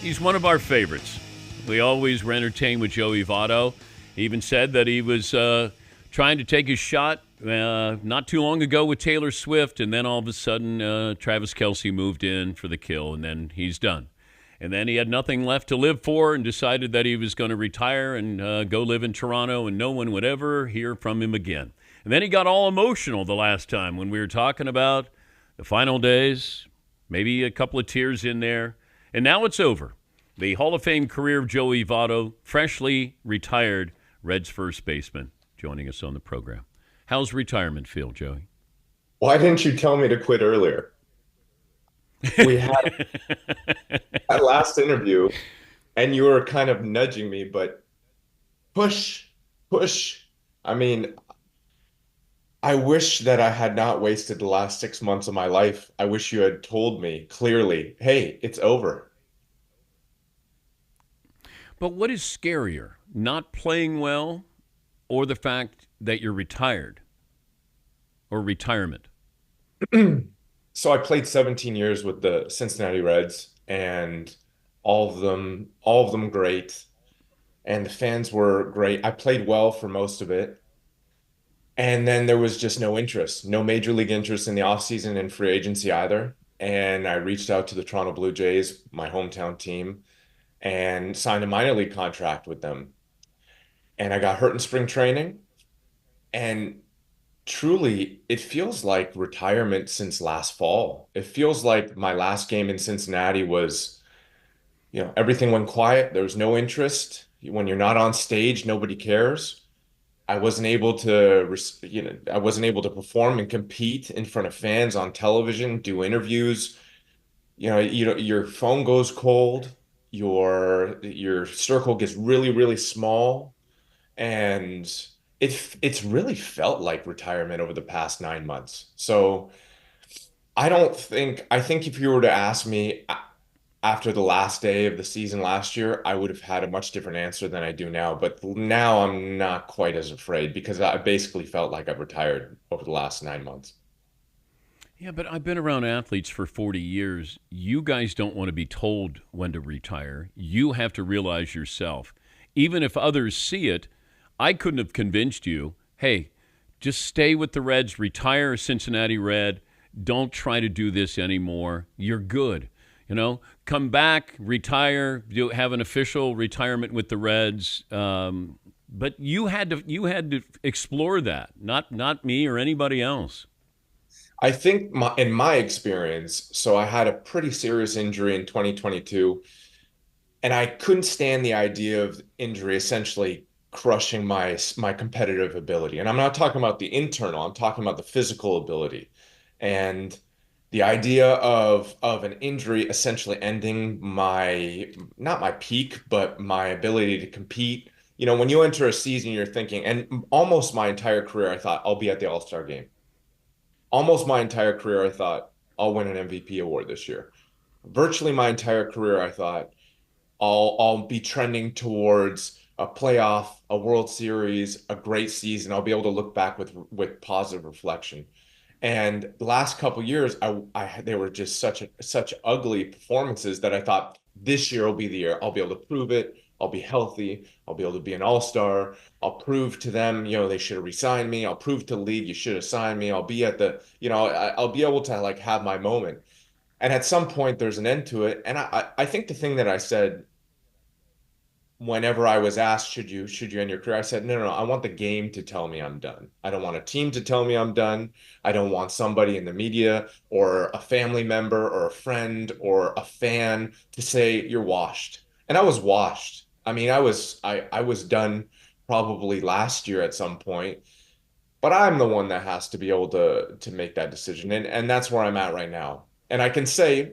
He's one of our favorites. We always were entertained with Joey Votto. He even said that he was trying to take his shot not too long ago with Taylor Swift, and then all of a sudden Travis Kelce moved in for the kill, and then he's done. And then he had nothing left to live for and decided that he was going to retire and go live in Toronto, and no one would ever hear from him again. And then he got all emotional the last time when we were talking about the final days, maybe a couple of tears in there. And now it's over. The Hall of Fame career of Joey Votto, freshly retired Reds first baseman, joining us on the program. How's retirement feel, Joey? Why didn't you tell me to quit earlier? We had that last interview and you were kind of nudging me, but push, push. I mean, I wish that I had not wasted the last 6 months of my life. I wish you had told me clearly, hey, it's over. But what is scarier, not playing well or the fact that you're retired or retirement? So I played 17 years with the Cincinnati Reds and all of them great. And the fans were great. I played well for most of it. And then there was just no interest, no major league interest in the offseason and free agency either. And I reached out to the Toronto Blue Jays, my hometown team, and signed a minor league contract with them. And I got hurt in spring training. And truly, it feels like retirement since last fall. It feels like my last game in Cincinnati was, everything went quiet. There was no interest. When you're not on stage, nobody cares. I wasn't able to perform and compete in front of fans on television, do interviews. Your phone goes cold, your circle gets really, really small, and it's really felt like retirement over the past 9 months. So I think if you were to ask me after the last day of the season last year, I would have had a much different answer than I do now. But now I'm not quite as afraid because I basically felt like I've retired over the last 9 months. Yeah, but I've been around athletes for 40 years. You guys don't want to be told when to retire. You have to realize yourself. Even if others see it, I couldn't have convinced you, hey, just stay with the Reds, retire a Cincinnati Red. Don't try to do this anymore. You're good. Come back, retire, have an official retirement with the Reds. But you had to explore that, not me or anybody else. I think in my experience, so I had a pretty serious injury in 2022, and I couldn't stand the idea of injury essentially crushing my competitive ability. And I'm not talking about the internal, I'm talking about the physical ability. And the idea of an injury essentially ending my not my peak, but my ability to compete. When you enter a season, you're thinking, and almost my entire career, I thought I'll be at the All-Star game. Almost my entire career, I thought I'll win an MVP award this year. Virtually my entire career, I thought I'll be trending towards a playoff, a World Series, a great season. I'll be able to look back with positive reflection. And the last couple years, they were just such ugly performances that I thought this year will be the year. I'll be able to prove it. I'll be healthy. I'll be able to be an all-star. I'll prove to them, they should have re-signed me. I'll prove to the league, you should have signed me. I'll be at I'll be able to like have my moment. And at some point, there's an end to it. And I think the thing that I said whenever I was asked, should you end your career? I said, no, no, no. I want the game to tell me I'm done. I don't want a team to tell me I'm done. I don't want somebody in the media or a family member or a friend or a fan to say you're washed. And I was washed. I mean, I was done probably last year at some point, but I'm the one that has to be able to make that decision. And that's where I'm at right now. And I can say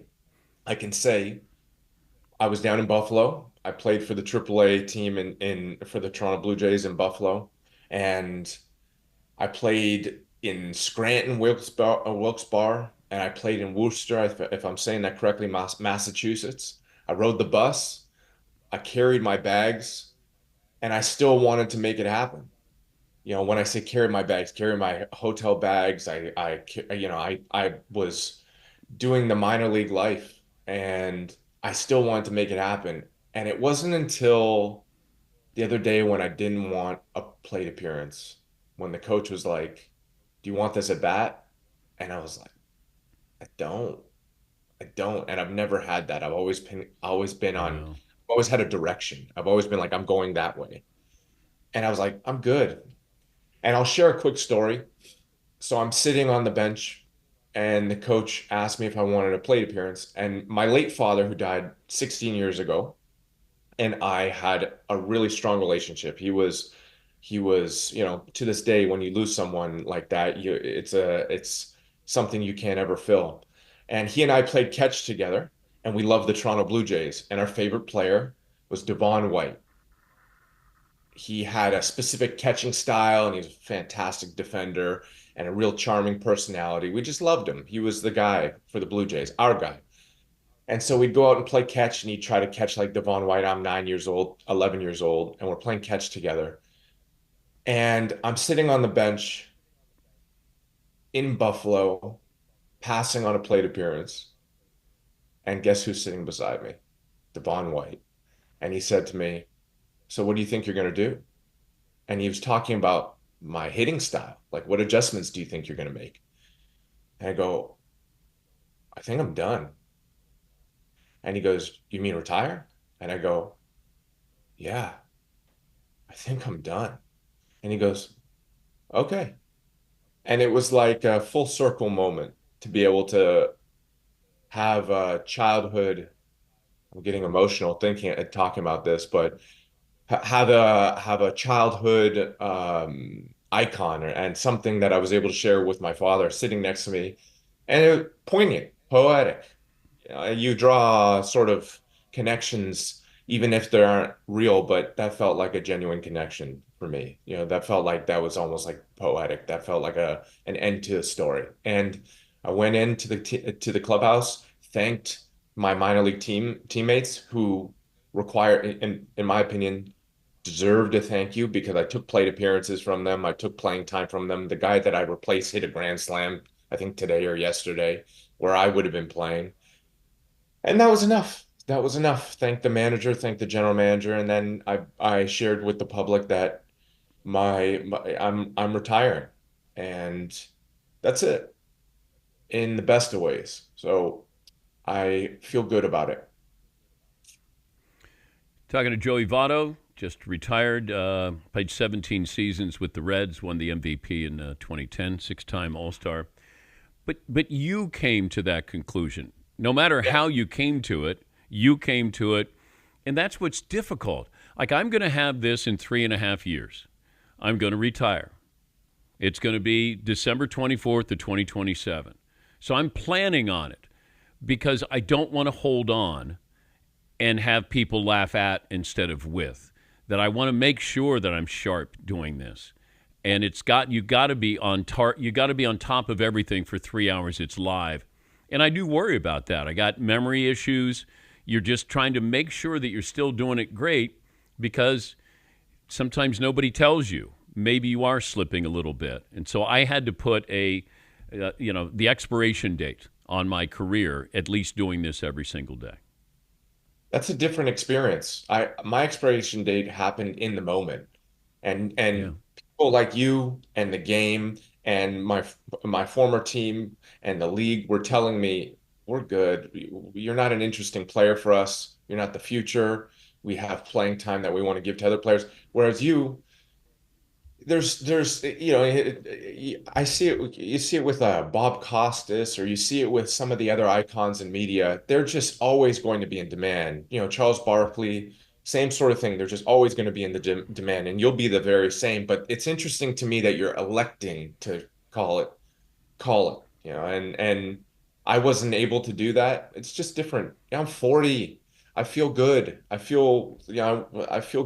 I was down in Buffalo. I played for the AAA team in for the Toronto Blue Jays in Buffalo, and I played in Scranton, Wilkes-Barre, and I played in Worcester, if I'm saying that correctly, Massachusetts. I rode the bus. I carried my bags, and I still wanted to make it happen. When I say carry my bags, carry my hotel bags, I was doing the minor league life, and I still wanted to make it happen. And it wasn't until the other day when I didn't want a plate appearance, when the coach was like, "Do you want this at bat?" And I was like, "I don't. I don't." And I've never had that. Wow. I've always had a direction. I've always been like, I'm going that way. And I was like, I'm good. And I'll share a quick story. So I'm sitting on the bench, and the coach asked me if I wanted a plate appearance. And my late father, who died 16 years ago, and I had a really strong relationship. He was, to this day, when you lose someone like that, it's something you can't ever fill. And he and I played catch together, and we loved the Toronto Blue Jays. And our favorite player was Devon White. He had a specific catching style, and he's a fantastic defender and a real charming personality. We just loved him. He was the guy for the Blue Jays, our guy. And so we'd go out and play catch, and he'd try to catch like Devon White. I'm 9 years old, 11 years old, and we're playing catch together. And I'm sitting on the bench in Buffalo, passing on a plate appearance. And guess who's sitting beside me? Devon White. And he said to me, "So what do you think you're going to do?" And he was talking about my hitting style. Like, what adjustments do you think you're going to make? And I go, "I think I'm done." And he goes, "You mean retire?" And I go, "Yeah, I think I'm done." And he goes, "Okay." And it was like a full circle moment to be able to have a childhood. I'm getting emotional thinking and talking about this, but have a childhood icon, and something that I was able to share with my father sitting next to me, and it was poignant, poetic. You draw sort of connections, even if they aren't real, but that felt like a genuine connection for me. That felt like that was almost like poetic. That felt like an end to the story. And I went into the clubhouse, thanked my minor league teammates who in my opinion, deserve to thank you, because I took plate appearances from them. I took playing time from them. The guy that I replaced hit a grand slam, I think today or yesterday, where I would have been playing. And that was enough. That was enough. Thank the manager, thank the general manager, and then I shared with the public that I'm retiring, and that's it, in the best of ways. So I feel good about it. Talking to Joey Votto, just retired, played 17 seasons with the Reds, won the MVP in 2010, six-time All-Star. But you came to that conclusion. No matter Yeah. how you came to it, you came to it, and that's what's difficult. Like, I'm going to have this in 3.5 years. I'm going to retire. It's going to be December 24th of 2027. So I'm planning on it because I don't want to hold on and have people laugh at instead of with. That I want to make sure that I'm sharp doing this. And you got to be you got to be on top of everything for 3 hours it's live. And I do worry about that. I got memory issues. You're just trying to make sure that you're still doing it great, because sometimes nobody tells you. Maybe you are slipping a little bit. And so I had to put the expiration date on my career, at least doing this every single day. That's a different experience. My expiration date happened in the moment, Yeah. and people like you and the game and my former team and the league were telling me, "We're good. You're not an interesting player for us. You're not the future. We have playing time that we want to give to other players." Whereas I see it. You see it with Bob Costas, or you see it with some of the other icons in media. They're just always going to be in demand. Charles Barkley, same sort of thing. They're just always going to be in the demand, and you'll be the very same. But it's interesting to me that you're electing to call it. And I wasn't able to do that. It's just different. I'm 40. I feel good. I feel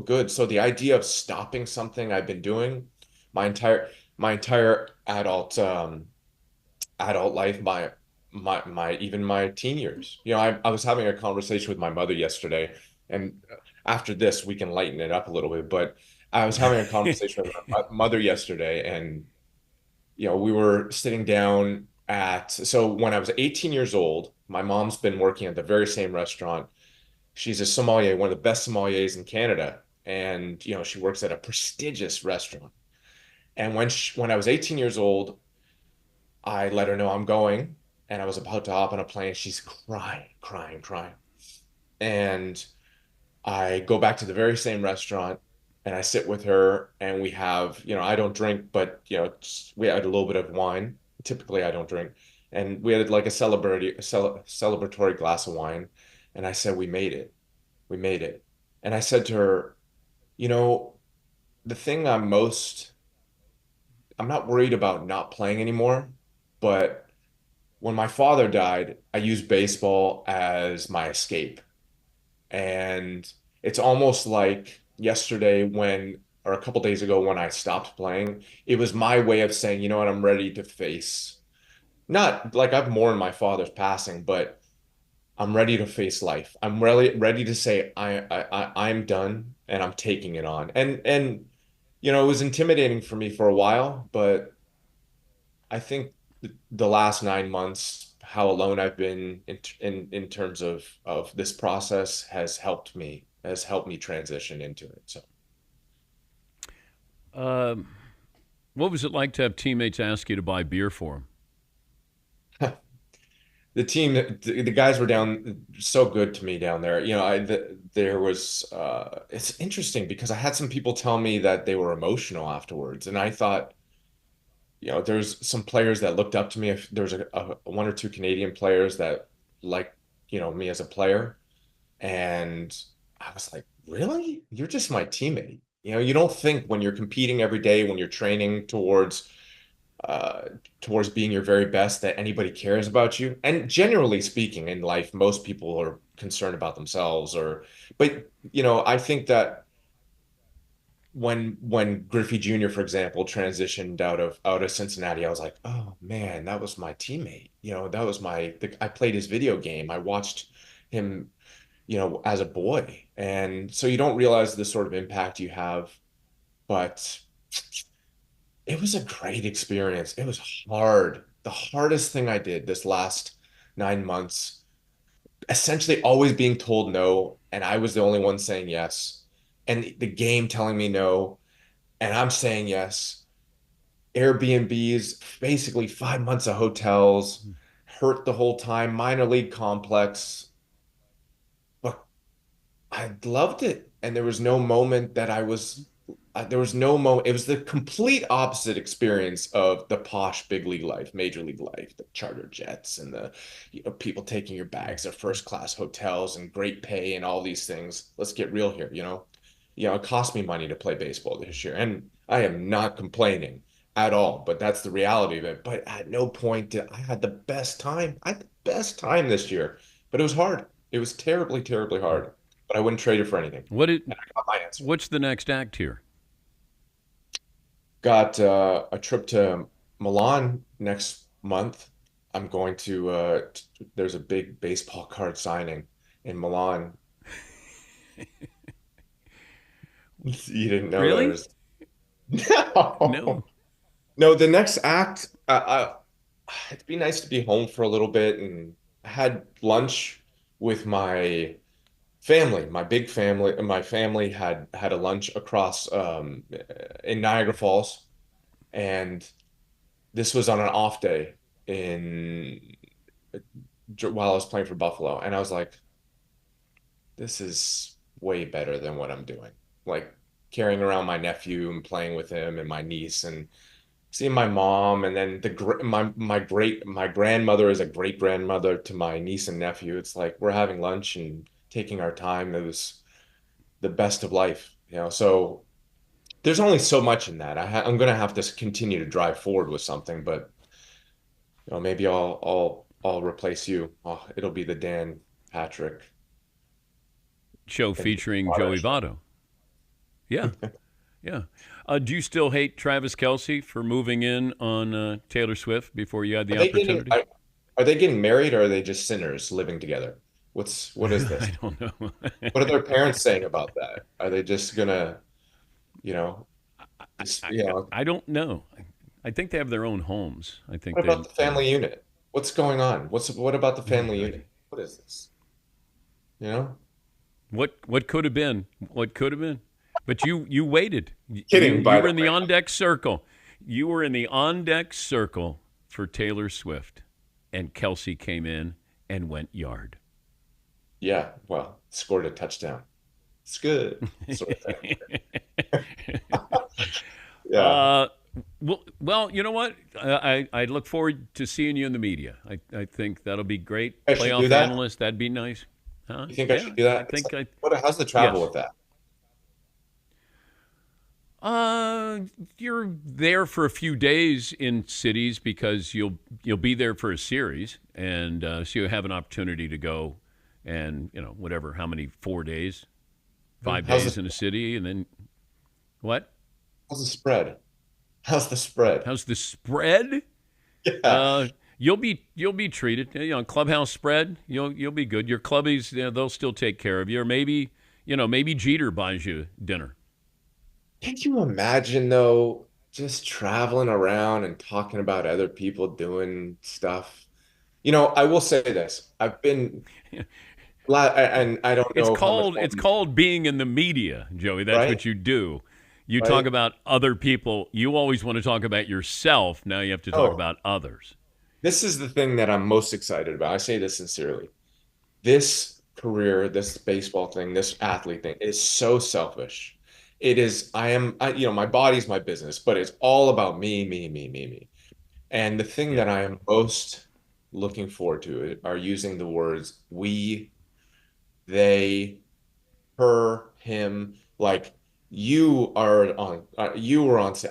good. So the idea of stopping something I've been doing my entire my entire adult life, my even my teen years. I was having a conversation with my mother yesterday, and after this we can lighten it up a little bit, but I was having a conversation with my mother yesterday, and we were sitting down so when I was 18 years old, my mom's been working at the very same restaurant. She's a sommelier, one of the best sommeliers in Canada, and she works at a prestigious restaurant. And when I was 18 years old, I let her know I'm going, and I was about to hop on a plane. She's crying, crying, crying. And I go back to the very same restaurant and I sit with her and we have, I don't drink, but we had a little bit of wine. Typically I don't drink. And we had like a celebratory glass of wine. And I said, we made it. We made it. And I said to her, you know, the thing I'm not worried about not playing anymore, but when my father died, I used baseball as my escape. And it's almost like yesterday or a couple days ago when I stopped playing, it was my way of saying, you know what, I'm ready to face, not like I've mourned my father's passing, but I'm ready to face life. I'm really ready to say I'm done and I'm taking it on. And it was intimidating for me for a while, but I think the last 9 months, how alone I've been in terms of this process has helped me transition into it. So Um, what was it like to have teammates ask you to buy beer for the guys were down so good to me down there. There was it's interesting because I had some people tell me that they were emotional afterwards, and I thought, there's some players that looked up to me. If there was a one or two Canadian players that like me as a player. And I was like, really? You're just my teammate. You don't think when you're competing every day, when you're training uh, towards being your very best, that anybody cares about you. And generally speaking, in life, most people are concerned about themselves. But I think that when Griffey Jr., for example, transitioned out of Cincinnati, I was like, oh man, that was my teammate. That was I played his video game. I watched him as a boy. And so you don't realize the sort of impact you have, but it was a great experience. It was hard. The hardest thing I did this last 9 months, essentially always being told no, and I was the only one saying yes. And the game telling me no, and I'm saying yes. Airbnbs, basically 5 months of hotels, them? hurt the whole time, minor league complex. But I loved it. And there was no moment. It was the complete opposite experience of the posh big league life, major league life, the charter jets and the people taking your bags to first class hotels and great pay and all these things. Let's get real here, it cost me money to play baseball this year. And I am not complaining at all, but that's the reality of it. But at no point did I had the best time. I had the best time this year, but it was hard. It was terribly, terribly hard, but I wouldn't trade it for anything. What it, And I got my answer. what's the next act here? Got a trip to Milan next month. I'm going there's a big baseball card signing in Milan. You didn't know there Really? was. No. No. No, the next act, it'd be nice to be home for a little bit. And I had lunch with my family, my big family. My family had a lunch across in Niagara Falls. And this was on an off day in while I was playing for Buffalo, and I was like, this is way better than what I'm doing. Like carrying around my nephew and playing with him and my niece and seeing my mom, and then my grandmother is a great grandmother to my niece and nephew. It's like we're having lunch and taking our time. It was the best of life. So there's only so much in that. I'm gonna have to continue to drive forward with something, but maybe I'll replace you. Oh, it'll be the Dan Patrick Show and featuring Votto Joey show. Votto. Yeah, yeah. Do you still hate Travis Kelsey for moving in on Taylor Swift before you had Are the they getting opportunity? are they getting married or are they just sinners living together? What is I this? don't know. What are their parents saying about that? Are they just gonna, you know, just, I, I don't know. I think they have their own homes. I think what they, about the family unit? What's going on? What about the family unit? What is this? You know? What could have been? What could have been? But you waited. Kidding, You by were the in the way. on deck circle. You were in the on deck circle for Taylor Swift, and Kelsey came in and went yard. Yeah, well, scored a touchdown. It's good. Sort of thing. Yeah. uh, well, you know what? I look forward to seeing you in the media. I think that'll be great. I should do Playoff that. analyst, that'd be nice. Huh? You think I Yeah, should do I that? think I. How's the travel Yes. with that? You're there for a few days in cities because you'll be there for a series, and so you have an opportunity to go, and whatever, how many 4 days, five How's days in a city, and then what? the spread? How's the spread? How's the spread? Yeah. You'll be treated. Clubhouse spread. You'll be good. Your clubbies, they'll still take care of you, or maybe Jeter buys you dinner. Can you imagine though, just traveling around and talking about other people doing stuff? I will say this. I've been, and I don't It's know how much called more, it's called being in the media, Joey. That's right? what you do. You talk Right? about other people. You always want to talk about yourself. Now you have to talk Oh, about others. this is the thing that I'm most excited about. I say this sincerely. This career, this baseball thing, this athlete thing is so selfish. It is, my body's my business, but it's all about me, me, me, me, me. And the thing Yeah. that I am most looking forward to are using the words we, they, her, him. Like you were on.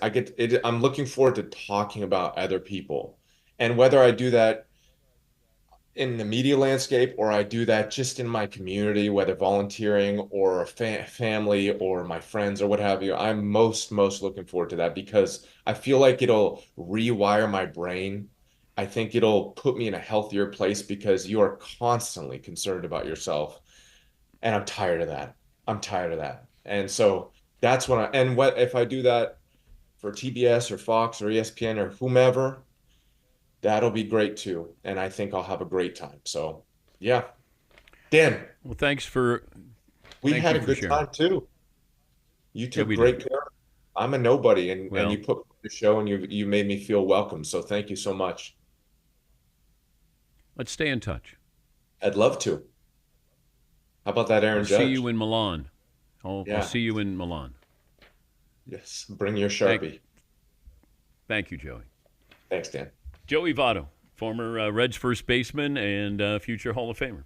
I get it. I'm looking forward to talking about other people, and whether I do that in the media landscape or I do that just in my community, whether volunteering or a family or my friends or what have you, I'm most looking forward to that because I feel like it'll rewire my brain. I think it'll put me in a healthier place because you are constantly concerned about yourself, and I'm tired of that. I'm tired of that. And so that's when and what if I do that for TBS or Fox or ESPN or whomever, that'll be great too. And I think I'll have a great time. So, yeah. Dan, Well, we thank had you a for good sharing. time too. You Yeah, took we did. great care. I'm a nobody and you Well, put me on the show and you made me feel welcome. So thank you so much. let's stay in touch. I'd love to. How about that, I'll Aaron see you Judge? in Milan. I'll Yeah. see you in Milan. Yes. Bring your Thank Sharpie. thank you, Joey. Thanks, Dan. Joey Votto, former Reds first baseman and future Hall of Famer.